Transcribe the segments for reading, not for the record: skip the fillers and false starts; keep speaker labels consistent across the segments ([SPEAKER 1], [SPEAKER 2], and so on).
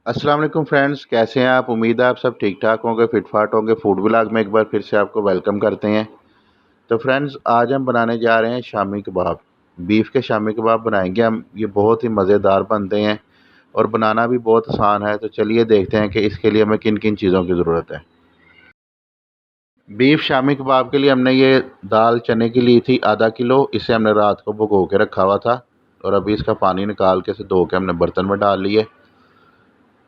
[SPEAKER 1] अस्सलाम वालेकुम फ्रेंड्स, कैसे हैं आप? उम्मीद है आप सब ठीक ठाक होंगे, फिट फाट होंगे। फूड व्लॉग में एक बार फिर से आपको वेलकम करते हैं। तो फ्रेंड्स, आज हम बनाने जा रहे हैं शामी कबाब। बीफ के शामी कबाब बनाएंगे हम। ये बहुत ही मज़ेदार बनते हैं और बनाना भी बहुत आसान है। तो चलिए देखते हैं कि इसके लिए हमें किन किन चीज़ों की ज़रूरत है। बीफ शामी कबाब के लिए हमने ये दाल चने की ली थी आधा किलो। इसे हमने रात को भिगो के रखा हुआ था और अभी इसका पानी निकाल के इसे धो के हमने बर्तन में डाल लिए।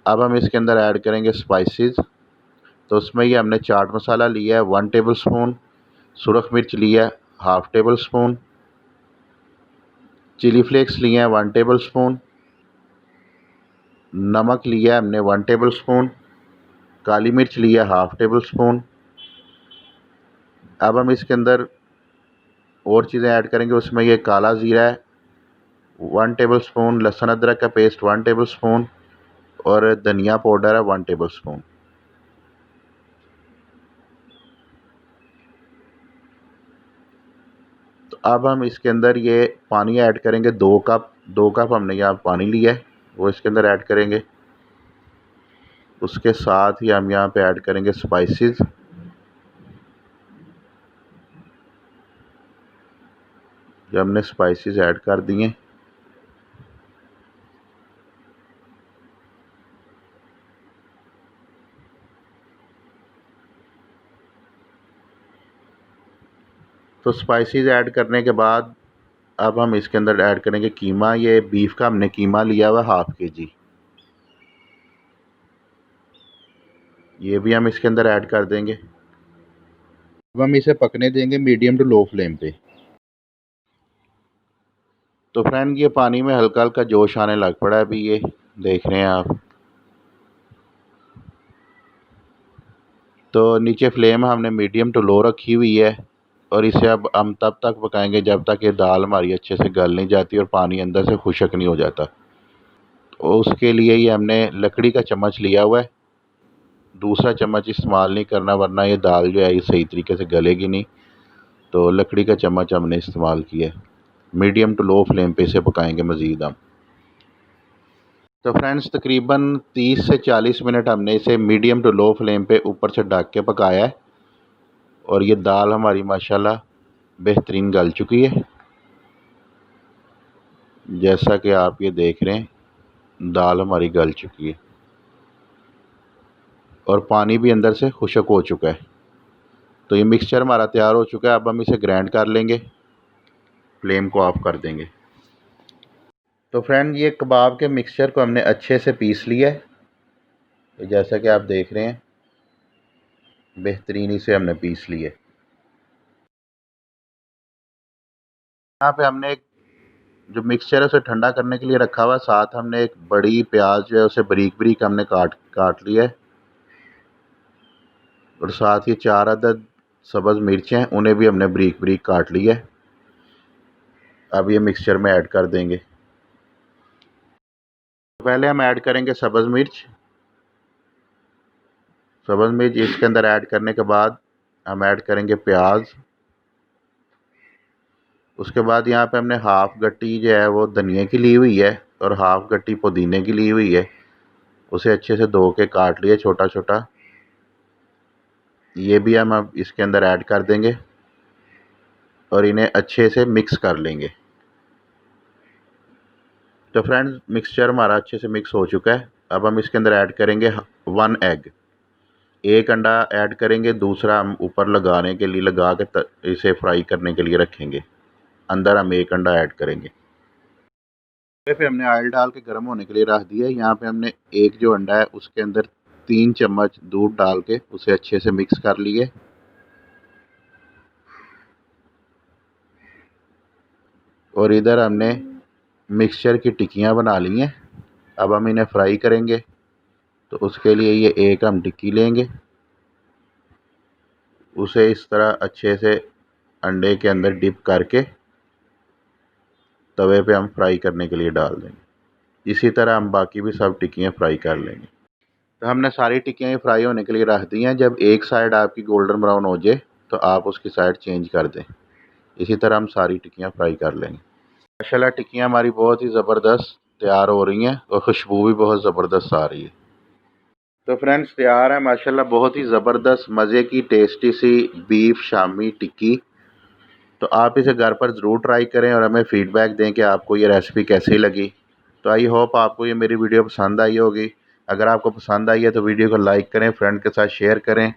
[SPEAKER 1] अब हम इसके अंदर ऐड करेंगे स्पाइसेस। तो उसमें ये हमने चाट मसाला लिया है 1 टेबल स्पून, सुरख मिर्च लिया है half tablespoon, chili flakes लिए हैं 1 टेबल स्पून, नमक लिया है हमने 1 टेबल स्पून, काली मिर्च लिया है हाफ़ टेबल स्पून। अब हम इसके अंदर और चीज़ें ऐड करेंगे। उसमें ये काला ज़ीरा है 1 टेबल स्पून, लहसुन अदरक का पेस्ट 1 टेबल स्पून और धनिया पाउडर है 1 टेबल स्पून। तो अब हम इसके अंदर ये पानी ऐड करेंगे 2 कप हमने यहाँ पानी लिया है, वो इसके अंदर ऐड करेंगे। उसके साथ ही हम यहाँ पे ऐड करेंगे स्पाइसेस। जो हमने स्पाइसेस ऐड कर दिए। तो स्पाइसेस ऐड करने के बाद अब हम इसके अंदर ऐड करेंगे कीमा। ये बीफ का हमने कीमा लिया हुआ हाफ़ केजी, ये भी हम इसके अंदर ऐड कर देंगे। अब हम इसे पकने देंगे मीडियम टू लो फ्लेम पे। तो फ्रेंड, ये पानी में हल्का हल्का जोश आने लग पड़ा है अभी, ये देख रहे हैं आप। तो नीचे फ्लेम हमने मीडियम टू लो रखी हुई है और इसे अब हम तब तक पकाएंगे जब तक ये दाल हमारी अच्छे से गल नहीं जाती और पानी अंदर से खुश्क नहीं हो जाता। तो उसके लिए ये हमने लकड़ी का चम्मच लिया हुआ है। दूसरा चम्मच इस्तेमाल नहीं करना, वरना ये दाल जो है ये सही तरीके से गलेगी नहीं। तो लकड़ी का चम्मच हमने इस्तेमाल किया है। मीडियम टू लो फ्लेम पे इसे पकाएंगे मज़ीद हम। तो फ्रेंड्स, तकरीबन 30 से 40 मिनट हमने इसे मीडियम टू लो फ्लेम पे ऊपर से ढक के पकाया है और ये दाल हमारी माशाल्लाह बेहतरीन गल चुकी है। जैसा कि आप ये देख रहे हैं, दाल हमारी गल चुकी है और पानी भी अंदर से खुश्क हो चुका है। तो ये मिक्सचर हमारा तैयार हो चुका है। अब हम इसे ग्राइंड कर लेंगे। फ्लेम को ऑफ कर देंगे। तो फ्रेंड, ये कबाब के मिक्सचर को हमने अच्छे से पीस लिया है। तो जैसा कि आप देख रहे हैं, बेहतरीन इसे हमने पीस लिया। यहाँ पे हमने एक जो मिक्सचर है उसे ठंडा करने के लिए रखा हुआ है। साथ हमने एक बड़ी प्याज जो है उसे बारीक बारीक हमने काट काट लिया है और साथ ही 4 अदद सब्ज़ मिर्चें हैं, उन्हें भी हमने बारीक बारीक काट लिया है। अब ये मिक्सचर में ऐड कर देंगे। पहले हम ऐड करेंगे सब्ज़ मिर्च। सब्ज़ मिर्च इसके अंदर ऐड करने के बाद हम ऐड करेंगे प्याज। उसके बाद यहाँ पे हमने हाफ़ गट्टी जो है वो धनिया की ली हुई है और हाफ़ गट्टी पुदीने की ली हुई है। उसे अच्छे से धो के काट लिया छोटा छोटा। ये भी हम अब इसके अंदर ऐड कर देंगे और इन्हें अच्छे से मिक्स कर लेंगे। तो फ्रेंड्स, मिक्सचर हमारा अच्छे से मिक्स हो चुका है। अब हम इसके अंदर ऐड करेंगे 1 एग। एक अंडा ऐड करेंगे, दूसरा हम ऊपर लगाने के लिए लगा के इसे फ्राई करने के लिए रखेंगे। अंदर हम एक अंडा ऐड करेंगे। पे हमने ऑयल डाल के गर्म होने के लिए रख दिया है। यहाँ पे हमने एक जो अंडा है उसके अंदर 3 चम्मच दूध डाल के उसे अच्छे से मिक्स कर लिए और इधर हमने मिक्सचर की टिक्कियाँ बना ली हैं। अब हम इन्हें फ्राई करेंगे। तो उसके लिए ये एक हम टिक्की लेंगे, उसे इस तरह अच्छे से अंडे के अंदर डिप करके तवे पे हम फ्राई करने के लिए डाल देंगे। इसी तरह हम बाकी भी सब टिक्कियाँ फ्राई कर लेंगे। तो हमने सारी टिक्कियाँ फ्राई होने के लिए रख दी हैं। जब एक साइड आपकी गोल्डन ब्राउन हो जाए तो आप उसकी साइड चेंज कर दें। इसी तरह हम सारी टिक्कियाँ फ्राई कर लेंगे। माशाल्लाह टिक्कियाँ हमारी बहुत ही ज़बरदस्त तैयार हो रही हैं और खुशबू भी बहुत ज़बरदस्त आ रही है। तो फ्रेंड्स तैयार है माशाल्लाह बहुत ही ज़बरदस्त मज़े की टेस्टी सी बीफ शामी टिक्की। तो आप इसे घर पर ज़रूर ट्राई करें और हमें फ़ीडबैक दें कि आपको ये रेसिपी कैसी लगी। तो आई होप आपको ये मेरी वीडियो पसंद आई होगी। अगर आपको पसंद आई है तो वीडियो को लाइक करें, फ्रेंड के साथ शेयर करें,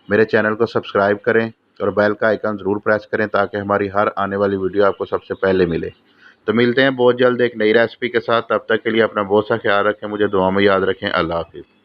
[SPEAKER 1] मेरे चैनल को सब्सक्राइब करें और बेल का आइकन ज़रूर प्रेस करें ताकि हमारी हर आने वाली वीडियो आपको सबसे पहले मिले। तो मिलते हैं बहुत जल्द एक नई रेसिपी के साथ। तब तक के लिए अपना बहुत सा ख्याल रखें, मुझे दुआ में याद रखें। अल्लाह हाफ़िज़।